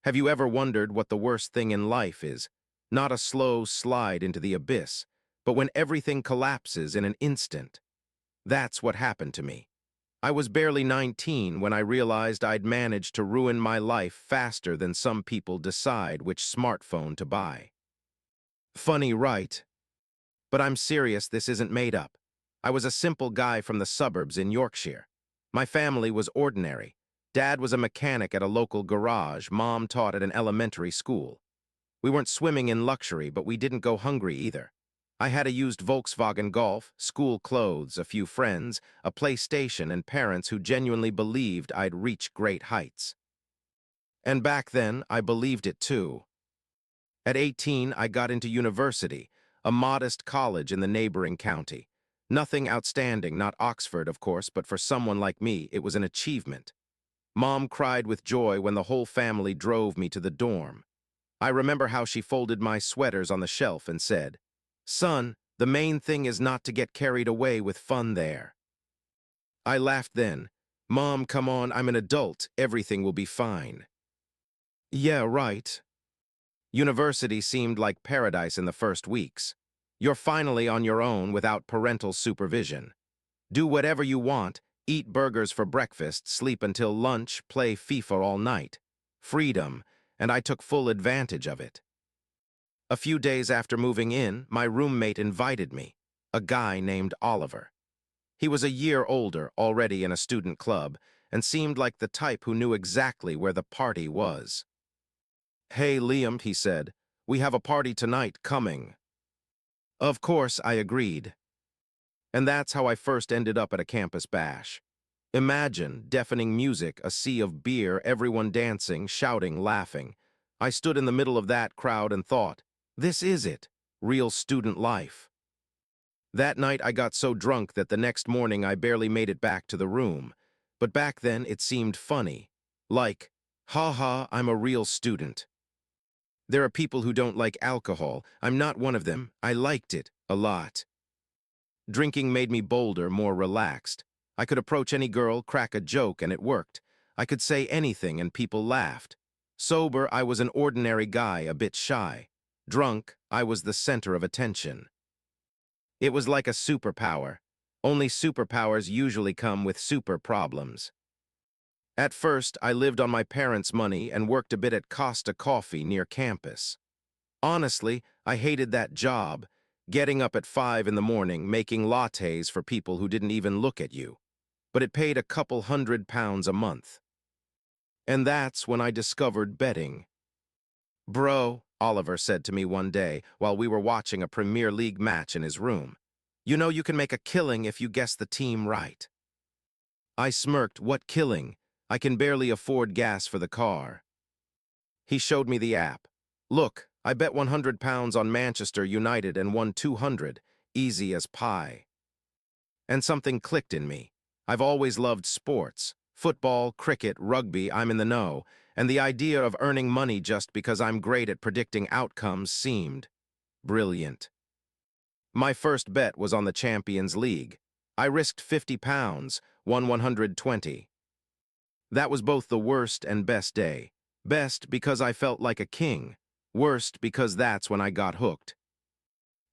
Have you ever wondered what the worst thing in life is? Not a slow slide into the abyss, but when everything collapses in an instant. That's what happened to me. I was barely 19 when I realized I'd managed to ruin my life faster than some people decide which smartphone to buy. Funny, right? But I'm serious, this isn't made up. I was a simple guy from the suburbs in Yorkshire. My family was ordinary. Dad was a mechanic at a local garage, Mom taught at an elementary school. We weren't swimming in luxury, but we didn't go hungry either. I had a used Volkswagen Golf, school clothes, a few friends, a PlayStation, and parents who genuinely believed I'd reach great heights. And back then, I believed it too. At 18, I got into university, a modest college in the neighboring county. Nothing outstanding, not Oxford, of course, but for someone like me, it was an achievement. Mom cried with joy when the whole family drove me to the dorm. I remember how she folded my sweaters on the shelf and said, "Son, the main thing is not to get carried away with fun there." I laughed then. "Mom, come on, I'm an adult. Everything will be fine." Yeah, right. University seemed like paradise in the first weeks. You're finally on your own without parental supervision. Do whatever you want, eat burgers for breakfast, sleep until lunch, play FIFA all night. Freedom, and I took full advantage of it. A few days after moving in, my roommate invited me, a guy named Oliver. He was a year older, already in a student club, and seemed like the type who knew exactly where the party was. "Hey, Liam," he said, "we have a party tonight coming." Of course, I agreed. And that's how I first ended up at a campus bash. Imagine deafening music, a sea of beer, everyone dancing, shouting, laughing. I stood in the middle of that crowd and thought, this is it, real student life. That night I got so drunk that the next morning I barely made it back to the room. But back then it seemed funny. Like, ha ha, I'm a real student. There are people who don't like alcohol. I'm not one of them. I liked it a lot. Drinking made me bolder, more relaxed. I could approach any girl, crack a joke, and it worked. I could say anything and people laughed. Sober, I was an ordinary guy, a bit shy. Drunk, I was the center of attention. It was like a superpower. Only superpowers usually come with super problems. At first, I lived on my parents' money and worked a bit at Costa Coffee near campus. Honestly, I hated that job, getting up at 5 in the morning, making lattes for people who didn't even look at you. But it paid a couple £100 a month. And that's when I discovered betting. "Bro," Oliver said to me one day while we were watching a Premier League match in his room, "you know you can make a killing if you guess the team right." I smirked. "What killing? I can barely afford gas for the car." He showed me the app. "Look, I bet £100 on Manchester United and won 200, easy as pie." And something clicked in me. I've always loved sports. Football, cricket, rugby, I'm in the know. And the idea of earning money just because I'm great at predicting outcomes seemed brilliant. My first bet was on the Champions League. I risked £50, won 120. That was both the worst and best day. Best because I felt like a king. Worst because that's when I got hooked.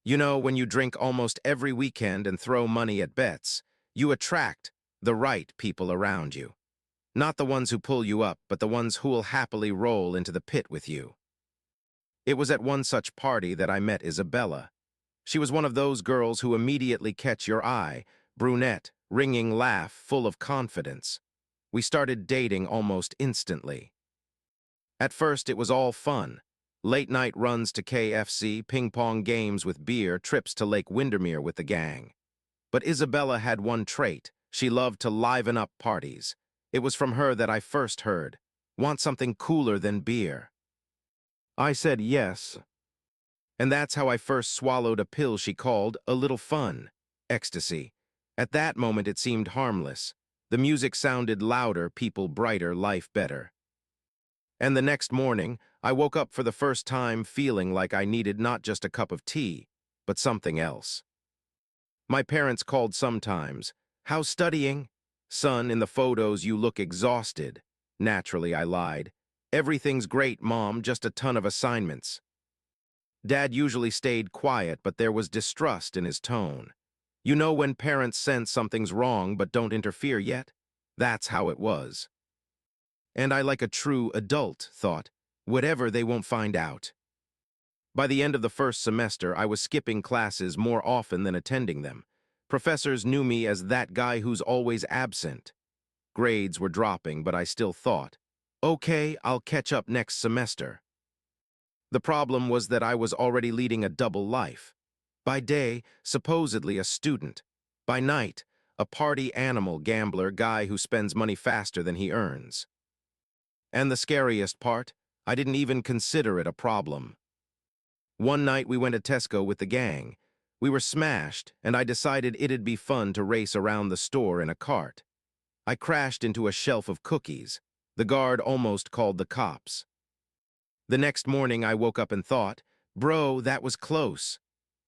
You know, when you drink almost every weekend and throw money at bets, you attract the right people around you. Not the ones who pull you up, but the ones who'll happily roll into the pit with you. It was at one such party that I met Isabella. She was one of those girls who immediately catch your eye, brunette, ringing laugh, full of confidence. We started dating almost instantly. At first, it was all fun. Late-night runs to KFC, ping-pong games with beer, trips to Lake Windermere with the gang. But Isabella had one trait. She loved to liven up parties. It was from her that I first heard, "Want something cooler than beer?" I said yes. And that's how I first swallowed a pill she called a little fun, ecstasy. At that moment it seemed harmless. The music sounded louder, people brighter, life better. And the next morning, I woke up for the first time feeling like I needed not just a cup of tea, but something else. My parents called sometimes. "How's studying?" "Son, in the photos you look exhausted." Naturally, I lied. "Everything's great, Mom, just a ton of assignments." Dad usually stayed quiet, but there was distrust in his tone. You know when parents sense something's wrong but don't interfere yet? That's how it was. And I, like a true adult, thought, whatever, they won't find out. By the end of the first semester, I was skipping classes more often than attending them. Professors knew me as that guy who's always absent. Grades were dropping, but I still thought, okay, I'll catch up next semester. The problem was that I was already leading a double life. By day, supposedly a student. By night, a party animal gambler guy who spends money faster than he earns. And the scariest part, I didn't even consider it a problem. One night we went to Tesco with the gang. We were smashed, and I decided it'd be fun to race around the store in a cart. I crashed into a shelf of cookies. The guard almost called the cops. The next morning I woke up and thought, bro, that was close.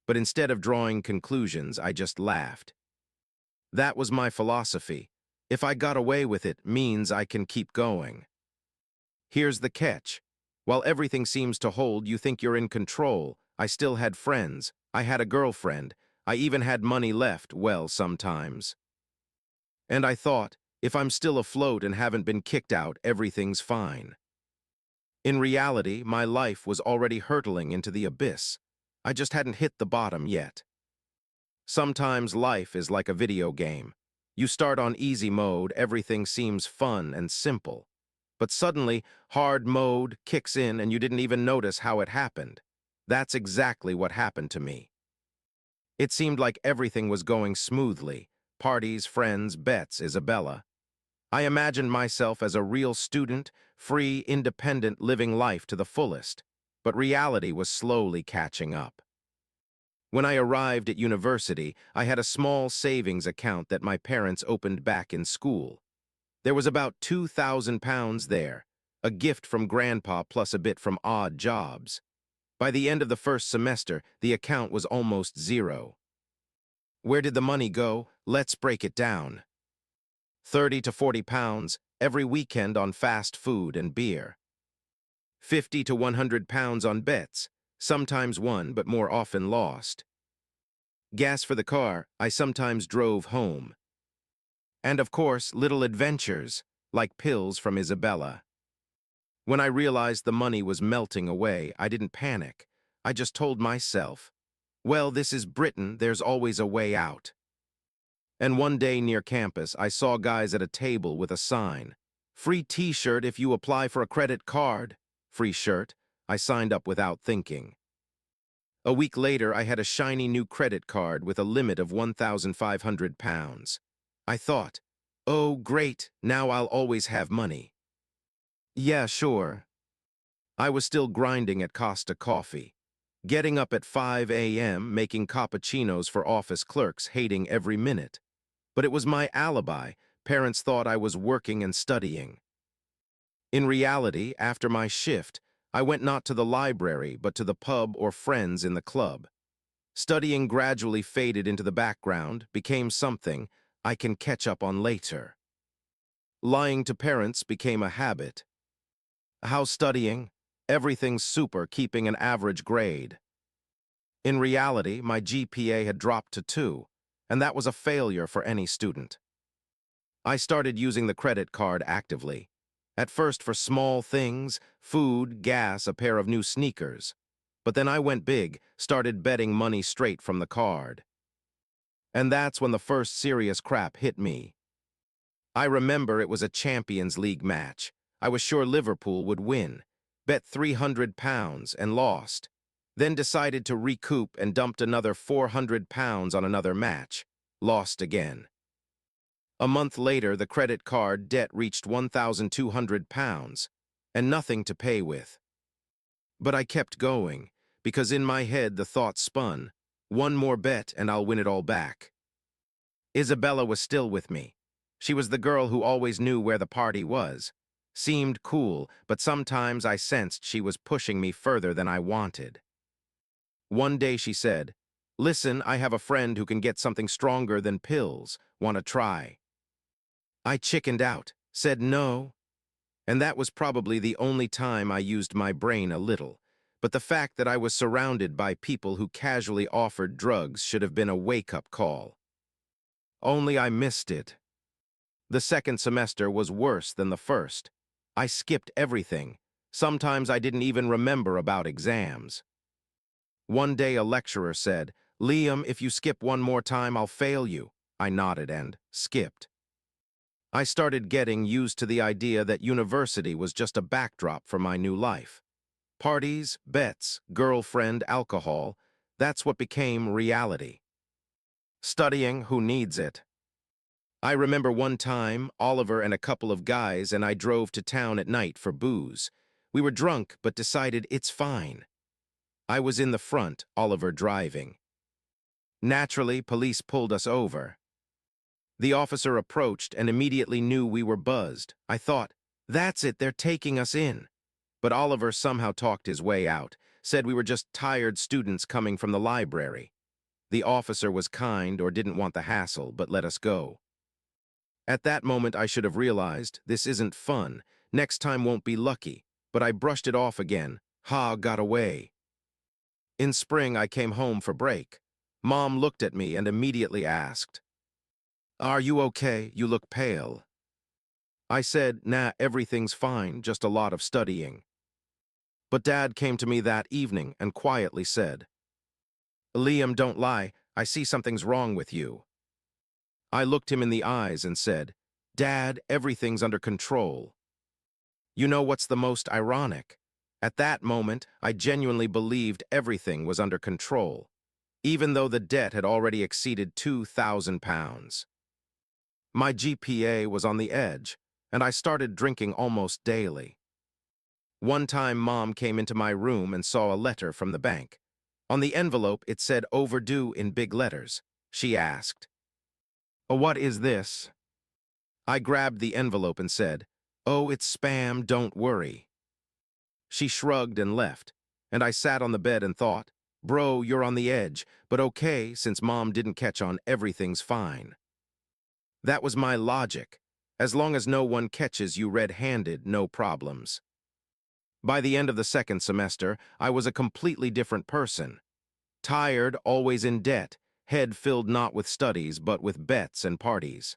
But instead of drawing conclusions, I just laughed. That was my philosophy. If I got away with it, means I can keep going. Here's the catch. While everything seems to hold, you think you're in control. I still had friends. I had a girlfriend. I even had money left, well, sometimes. And I thought, if I'm still afloat and haven't been kicked out, everything's fine. In reality, my life was already hurtling into the abyss. I just hadn't hit the bottom yet. Sometimes life is like a video game. You start on easy mode, everything seems fun and simple. But suddenly, hard mode kicks in and you didn't even notice how it happened. That's exactly what happened to me. It seemed like everything was going smoothly. Parties, friends, bets, Isabella. I imagined myself as a real student, free, independent, living life to the fullest. But reality was slowly catching up. When I arrived at university, I had a small savings account that my parents opened back in school. There was about £2,000 there, a gift from Grandpa plus a bit from odd jobs. By the end of the first semester, the account was almost zero. Where did the money go? Let's break it down. 30 to 40 pounds every weekend on fast food and beer. 50 to 100 pounds on bets, sometimes won but more often lost. Gas for the car, I sometimes drove home. And of course, little adventures, like pills from Isabella. When I realized the money was melting away, I didn't panic. I just told myself, well, this is Britain, there's always a way out. And one day near campus, I saw guys at a table with a sign. Free t-shirt if you apply for a credit card. Free shirt. I signed up without thinking. A week later, I had a shiny new credit card with a limit of £1,500. I thought, oh, great, now I'll always have money. Yeah, sure. I was still grinding at Costa Coffee. Getting up at 5 a.m., making cappuccinos for office clerks, hating every minute. But it was my alibi. Parents thought I was working and studying. In reality, after my shift, I went not to the library, but to the pub or friends in the club. Studying gradually faded into the background, became something I can catch up on later. Lying to parents became a habit. How's studying? Everything's super, keeping an average grade. In reality, my GPA had dropped to 2, and that was a failure for any student. I started using the credit card actively. At first for small things, food, gas, a pair of new sneakers. But then I went big, started betting money straight from the card. And that's when the first serious crap hit me. I remember it was a Champions League match. I was sure Liverpool would win. Bet £300 and lost. Then decided to recoup and dumped another £400 on another match. Lost again. A month later, the credit card debt reached £1,200 and nothing to pay with. But I kept going, because in my head the thought spun, one more bet and I'll win it all back. Isabella was still with me. She was the girl who always knew where the party was. Seemed cool, but sometimes I sensed she was pushing me further than I wanted. One day she said, listen, I have a friend who can get something stronger than pills. Want to try? I chickened out, said no. And that was probably the only time I used my brain a little. But the fact that I was surrounded by people who casually offered drugs should have been a wake-up call. Only I missed it. The second semester was worse than the first. I skipped everything. Sometimes I didn't even remember about exams. One day a lecturer said, "Liam, if you skip one more time, I'll fail you." I nodded and skipped. I started getting used to the idea that university was just a backdrop for my new life. Parties, bets, girlfriend, alcohol, that's what became reality. Studying, who needs it? I remember one time, Oliver and a couple of guys and I drove to town at night for booze. We were drunk but decided it's fine. I was in the front, Oliver driving. Naturally, police pulled us over. The officer approached and immediately knew we were buzzed. I thought, that's it, they're taking us in. But Oliver somehow talked his way out, said we were just tired students coming from the library. The officer was kind or didn't want the hassle, but let us go. At that moment, I should have realized, this isn't fun, next time won't be lucky, but I brushed it off again. Ha, got away. In spring, I came home for break. Mom looked at me and immediately asked, "Are you okay? You look pale." I said, "Nah, everything's fine, just a lot of studying." But Dad came to me that evening and quietly said, "Liam, don't lie, I see something's wrong with you." I looked him in the eyes and said, "Dad, everything's under control." You know what's the most ironic? At that moment, I genuinely believed everything was under control, even though the debt had already exceeded £2,000. My GPA was on the edge, and I started drinking almost daily. One time, Mom came into my room and saw a letter from the bank. On the envelope, it said overdue in big letters. She asked, "Oh, what is this?" I grabbed the envelope and said, "Oh, it's spam, don't worry." She shrugged and left, and I sat on the bed and thought, bro, you're on the edge, but okay, since Mom didn't catch on, everything's fine. That was my logic. As long as no one catches you red-handed, no problems. By the end of the second semester, I was a completely different person. Tired, always in debt, head filled not with studies but with bets and parties.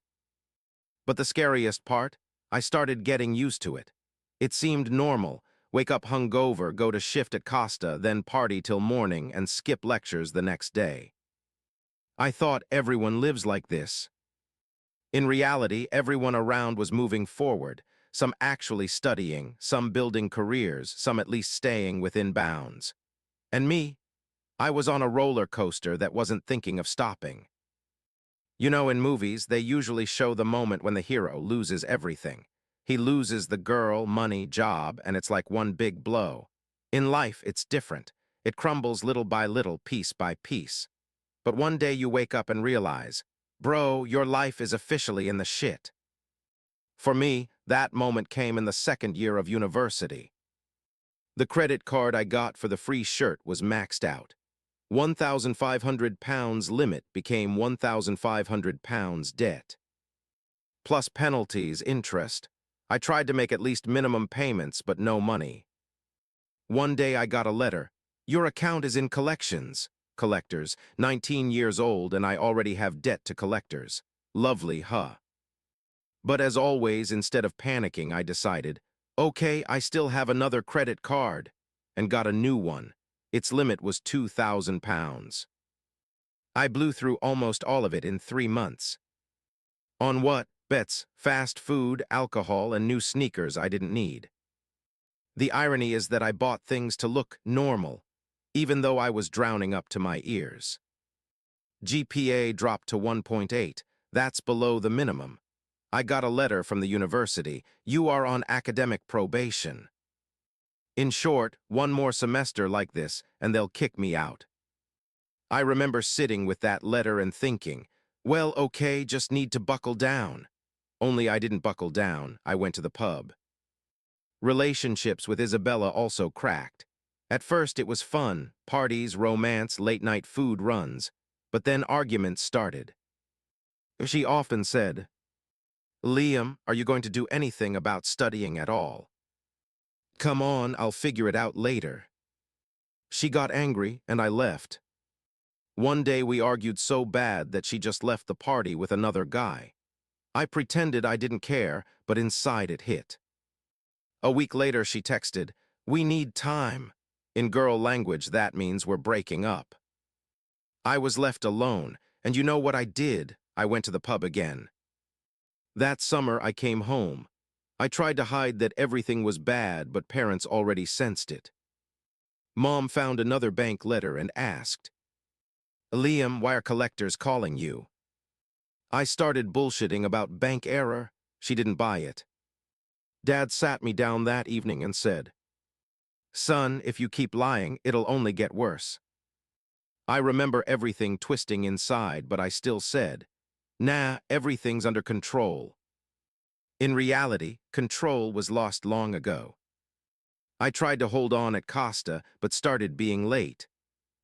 But the scariest part, I started getting used to it. It seemed normal. Wake up hungover, go to shift at Costa, then party till morning and skip lectures the next day. I thought everyone lives like this. In reality, everyone around was moving forward, some actually studying, some building careers, some at least staying within bounds. And me, I was on a roller coaster that wasn't thinking of stopping. You know, in movies, they usually show the moment when the hero loses everything. He loses the girl, money, job, and it's like one big blow. In life, it's different. It crumbles little by little, piece by piece. But one day you wake up and realize, bro, your life is officially in the shit. For me, that moment came in the second year of university. The credit card I got for the free shirt was maxed out. £1,500 limit became £1,500 debt. Plus penalties, interest. I tried to make at least minimum payments, but no money. One day I got a letter. Your account is in collections. Collectors, 19 years old, and I already have debt to collectors. Lovely, huh? But as always, instead of panicking, I decided, okay, I still have another credit card, and got a new one. Its limit was £2,000. I blew through almost all of it in 3 months. On what? Bets, fast food, alcohol, and new sneakers I didn't need. The irony is that I bought things to look normal, even though I was drowning up to my ears. GPA dropped to 1.8. That's below the minimum. I got a letter from the university. You are on academic probation. In short, one more semester like this, and they'll kick me out. I remember sitting with that letter and thinking, well, okay, just need to buckle down. Only I didn't buckle down, I went to the pub. Relationships with Isabella also cracked. At first it was fun, parties, romance, late-night food runs, but then arguments started. She often said, Liam, are you going to do anything about studying at all? Come on, I'll figure it out later. She got angry, and I left. One day we argued so bad that she just left the party with another guy. I pretended I didn't care, but inside it hit. A week later she texted, "We need time." In girl language, that means we're breaking up. I was left alone, and you know what I did? I went to the pub again. That summer I came home. I tried to hide that everything was bad, but parents already sensed it. Mom found another bank letter and asked, "Liam, why are collectors calling you?" I started bullshitting about bank error. She didn't buy it. Dad sat me down that evening and said, "Son, if you keep lying, it'll only get worse." I remember everything twisting inside, but I still said, "Nah, everything's under control." In reality, control was lost long ago. I tried to hold on at Costa, but started being late.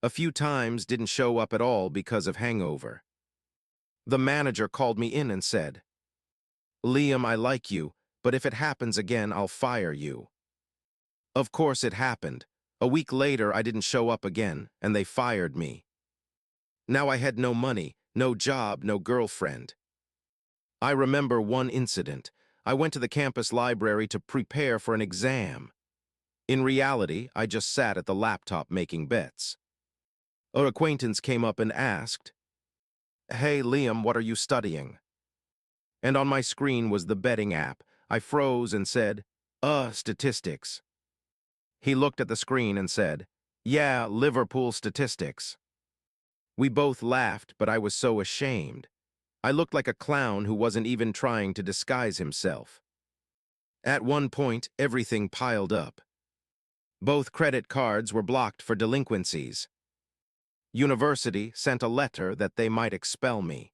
A few times didn't show up at all because of hangover. The manager called me in and said, "Liam, I like you, but if it happens again, I'll fire you." Of course it happened. A week later, I didn't show up again, and they fired me. Now I had no money, no job, no girlfriend. I remember one incident. I went to the campus library to prepare for an exam. In reality, I just sat at the laptop making bets. An acquaintance came up and asked, "Hey, Liam, what are you studying?" And on my screen was the betting app. I froze and said, Statistics." He looked at the screen and said, "Yeah, Liverpool statistics." We both laughed, but I was so ashamed. I looked like a clown who wasn't even trying to disguise himself. At one point, everything piled up. Both credit cards were blocked for delinquencies. University sent a letter that they might expel me.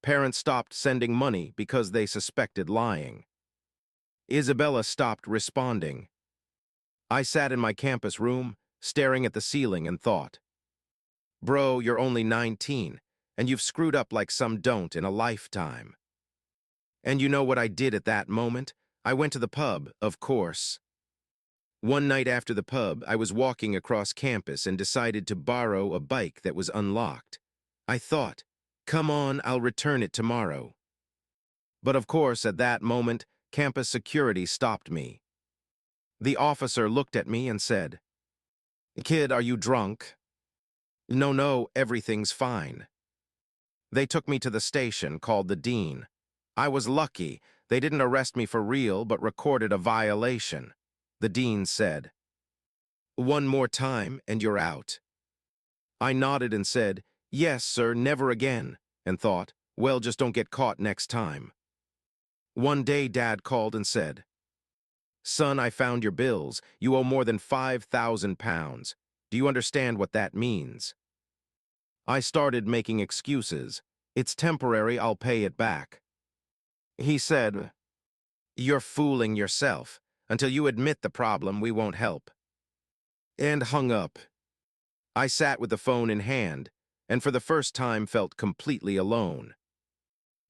Parents stopped sending money because they suspected lying. Isabella stopped responding. I sat in my campus room, staring at the ceiling and thought, "Bro, you're only 19, and you've screwed up like some don't in a lifetime." And you know what I did at that moment? I went to the pub, of course. One night after the pub, I was walking across campus and decided to borrow a bike that was unlocked. I thought, "Come on, I'll return it tomorrow." But of course, at that moment, campus security stopped me. The officer looked at me and said, "Kid, are you drunk?" No, everything's fine." They took me to the station, called the dean. I was lucky. They didn't arrest me for real, but recorded a violation. The dean said, "One more time, and you're out." I nodded and said, "Yes, sir, never again," and thought, well, just don't get caught next time. One day, Dad called and said, "Son, I found your bills. You owe more than £5,000. Do you understand what that means?" I started making excuses. "It's temporary, I'll pay it back." He said, "You're fooling yourself. Until you admit the problem, we won't help." And hung up. I sat with the phone in hand, and for the first time felt completely alone.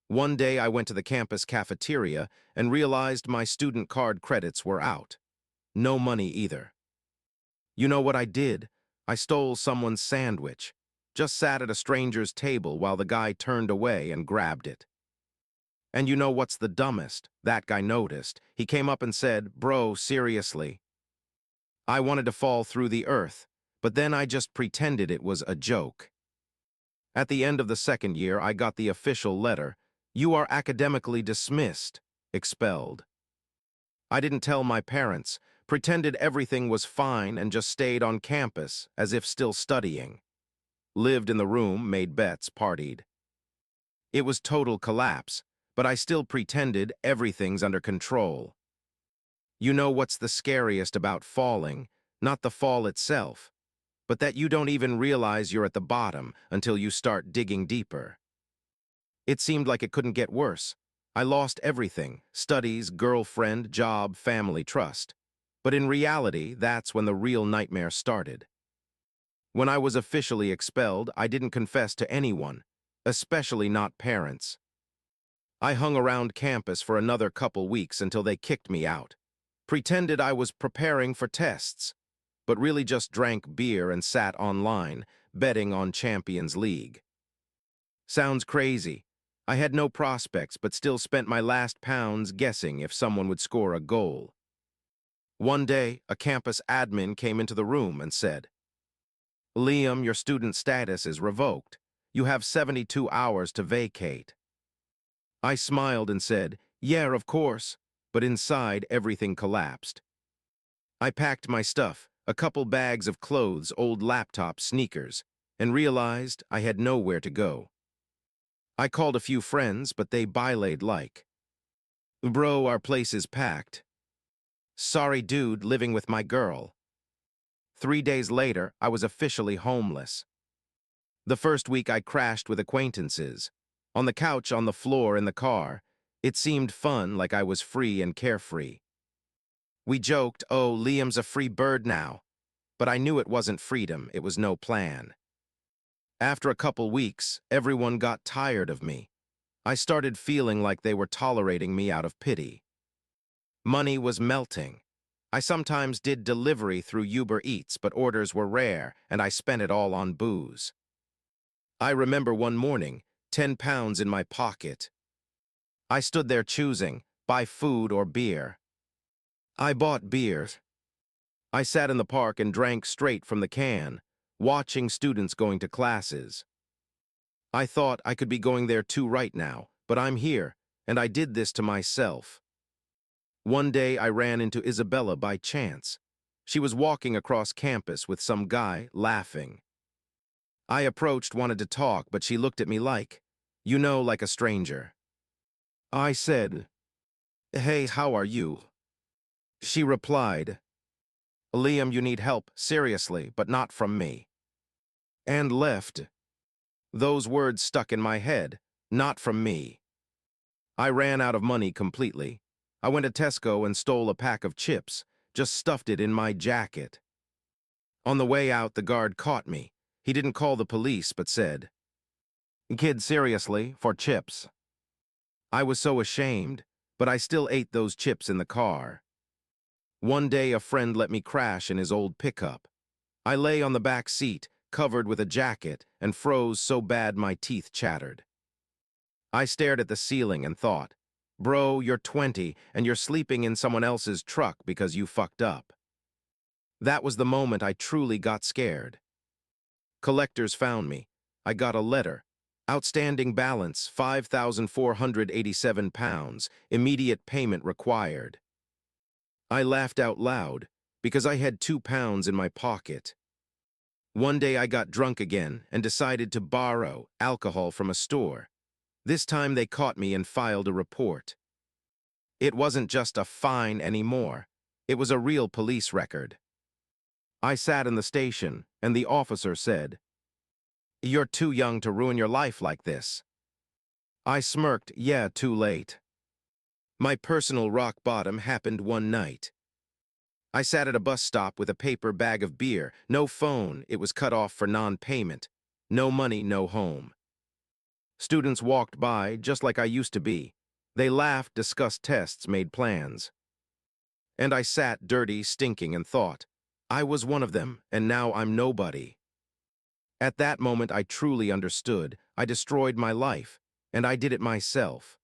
One day I went to the campus cafeteria and realized my student card credits were out. No money either. You know what I did? I stole someone's sandwich. Just sat at a stranger's table while the guy turned away and grabbed it. And you know what's the dumbest? That guy noticed. He came up and said, "Bro, seriously." I wanted to fall through the earth, but then I just pretended it was a joke. At the end of the second year, I got the official letter. "You are academically dismissed, expelled." I didn't tell my parents, pretended everything was fine and just stayed on campus as if still studying. Lived in the room, made bets, partied. It was total collapse, but I still pretended everything's under control. You know what's the scariest about falling? Not the fall itself, but that you don't even realize you're at the bottom until you start digging deeper. It seemed like it couldn't get worse. I lost everything: studies, girlfriend, job, family, trust. But in reality, that's when the real nightmare started. When I was officially expelled, I didn't confess to anyone, especially not parents. I hung around campus for another couple weeks until they kicked me out. Pretended I was preparing for tests, but really just drank beer and sat online, betting on Champions League. Sounds crazy. I had no prospects, but still spent my last pounds guessing if someone would score a goal. One day, a campus admin came into the room and said, "Liam, your student status is revoked. You have 72 hours to vacate." I smiled and said, "Yeah, of course," but inside everything collapsed. I packed my stuff, a couple bags of clothes, old laptop, sneakers, and realized I had nowhere to go. I called a few friends, but they belayed like, "Bro, our place is packed." "Sorry, dude, living with my girl." 3 days later, I was officially homeless. The first week I crashed with acquaintances. On the couch, on the floor, in the car. It seemed fun, like I was free and carefree. We joked, "Oh, Liam's a free bird now." But I knew it wasn't freedom, it was no plan. After a couple weeks, everyone got tired of me. I started feeling like they were tolerating me out of pity. Money was melting. I sometimes did delivery through Uber Eats, but orders were rare, and I spent it all on booze. I remember one morning, 10 pounds in my pocket. I stood there choosing, buy food or beer. I bought beer. I sat in the park and drank straight from the can, watching students going to classes. I thought I could be going there too right now, but I'm here, and I did this to myself. One day I ran into Isabella by chance. She was walking across campus with some guy, laughing. I approached, wanted to talk, but she looked at me like, like a stranger. I said, "Hey, how are you?" She replied, "Liam, you need help, seriously, but not from me." And left. Those words stuck in my head, not from me. I ran out of money completely. I went to Tesco and stole a pack of chips, just stuffed it in my jacket. On the way out, the guard caught me. He didn't call the police, but said, "Kid, seriously, for chips." I was so ashamed, but I still ate those chips in the car. One day, a friend let me crash in his old pickup. I lay on the back seat, covered with a jacket, and froze so bad my teeth chattered. I stared at the ceiling and thought, "Bro, you're 20 and you're sleeping in someone else's truck because you fucked up." That was the moment I truly got scared. Collectors found me. I got a letter. Outstanding balance, £5,487, immediate payment required. I laughed out loud because I had £2 in my pocket. One day I got drunk again and decided to borrow alcohol from a store. This time they caught me and filed a report. It wasn't just a fine anymore. It was a real police record. I sat in the station, and the officer said, "You're too young to ruin your life like this." I smirked, "Yeah, too late." My personal rock bottom happened one night. I sat at a bus stop with a paper bag of beer, no phone, it was cut off for non-payment. No money, no home. Students walked by, just like I used to be. They laughed, discussed tests, made plans. And I sat dirty, stinking, and thought, I was one of them, and now I'm nobody. At that moment, I truly understood. I destroyed my life, and I did it myself.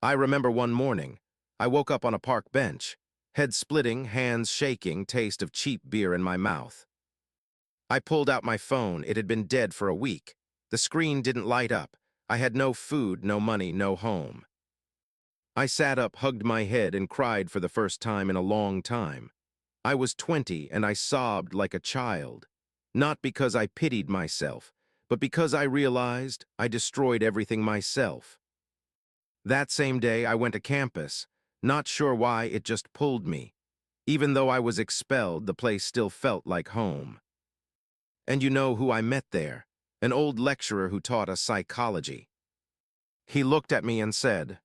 I remember one morning, I woke up on a park bench, head splitting, hands shaking, taste of cheap beer in my mouth. I pulled out my phone. It had been dead for a week. The screen didn't light up. I had no food, no money, no home. I sat up, hugged my head, and cried for the first time in a long time. I was 20, and I sobbed like a child. Not because I pitied myself, but because I realized I destroyed everything myself. That same day, I went to campus. Not sure why, it just pulled me. Even though I was expelled, the place still felt like home. And you know who I met there? An old lecturer who taught us psychology. He looked at me and said,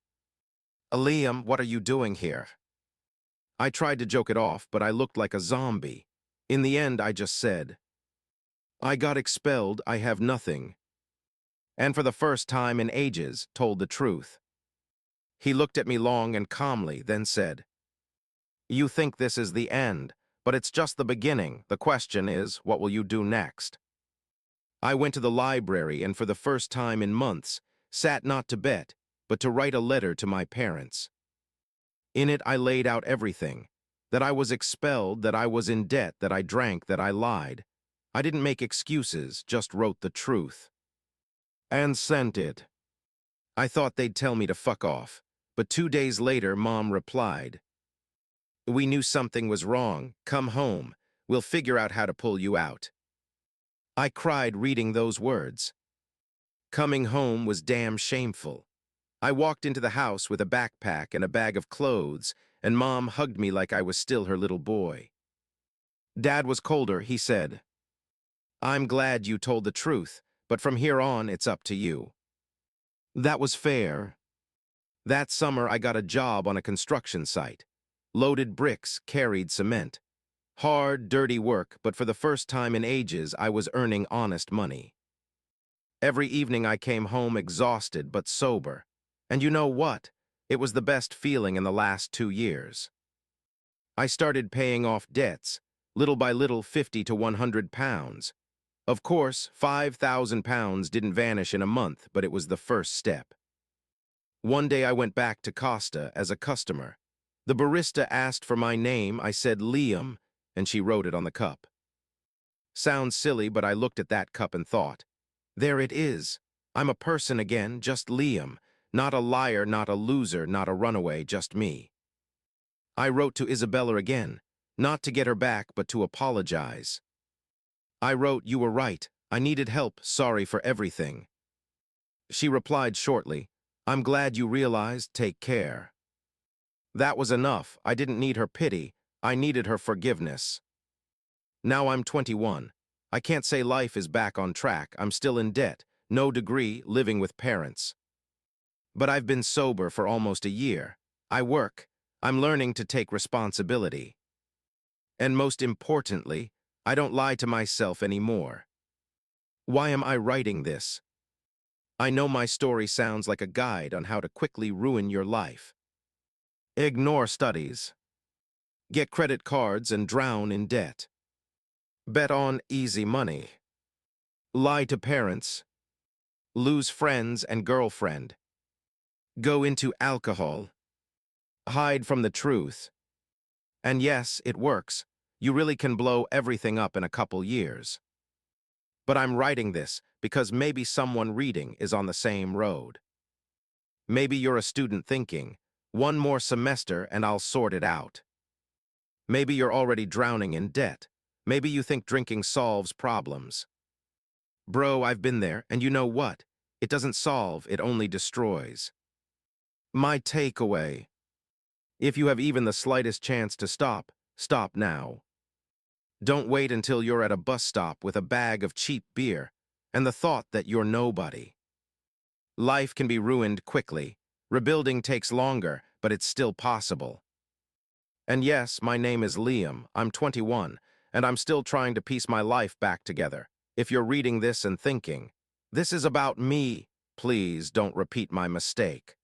"Liam, what are you doing here?" I tried to joke it off, but I looked like a zombie. In the end, I just said, "I got expelled, I have nothing." And for the first time in ages, told the truth. He looked at me long and calmly, then said, "You think this is the end, but it's just the beginning. The question is, what will you do next?" I went to the library and for the first time in months, sat not to bet, but to write a letter to my parents. In it I laid out everything, that I was expelled, that I was in debt, that I drank, that I lied. I didn't make excuses, just wrote the truth. And sent it. I thought they'd tell me to fuck off, but 2 days later Mom replied, "We knew something was wrong. Come home. We'll figure out how to pull you out." I cried reading those words. Coming home was damn shameful. I walked into the house with a backpack and a bag of clothes, and Mom hugged me like I was still her little boy. Dad was colder. He said, "I'm glad you told the truth, but from here on it's up to you." That was fair. That summer I got a job on a construction site. Loaded bricks, carried cement. Hard, dirty work, but for the first time in ages I was earning honest money. Every evening I came home exhausted but sober. And you know what? It was the best feeling in the last 2 years. I started paying off debts, little by little, 50 to 100 pounds. Of course, 5,000 pounds didn't vanish in a month, but it was the first step. One day I went back to Costa as a customer. The barista asked for my name. I said Liam, and she wrote it on the cup. Sounds silly, but I looked at that cup and thought, there it is. I'm a person again, just Liam. Not a liar, not a loser, not a runaway, just me. I wrote to Isabella again, not to get her back, but to apologize. I wrote, "You were right. I needed help. Sorry for everything." She replied shortly, "I'm glad you realized. Take care." That was enough. I didn't need her pity. I needed her forgiveness. Now I'm 21. I can't say life is back on track. I'm still in debt, no degree, living with parents. But I've been sober for almost a year. I work. I'm learning to take responsibility. And most importantly, I don't lie to myself anymore. Why am I writing this? I know my story sounds like a guide on how to quickly ruin your life. Ignore studies. Get credit cards and drown in debt. Bet on easy money. Lie to parents. Lose friends and girlfriend. Go into alcohol. Hide from the truth. And yes, it works. You really can blow everything up in a couple years. But I'm writing this because maybe someone reading is on the same road. Maybe you're a student thinking, one more semester and I'll sort it out. Maybe you're already drowning in debt. Maybe you think drinking solves problems. Bro, I've been there, and you know what? It doesn't solve, it only destroys. My takeaway: if you have even the slightest chance to stop, stop now. Don't wait until you're at a bus stop with a bag of cheap beer and the thought that you're nobody. Life can be ruined quickly. Rebuilding takes longer, but it's still possible. And yes, my name is Liam. I'm 21, and I'm still trying to piece my life back together. If you're reading this and thinking, this is about me, please don't repeat my mistake.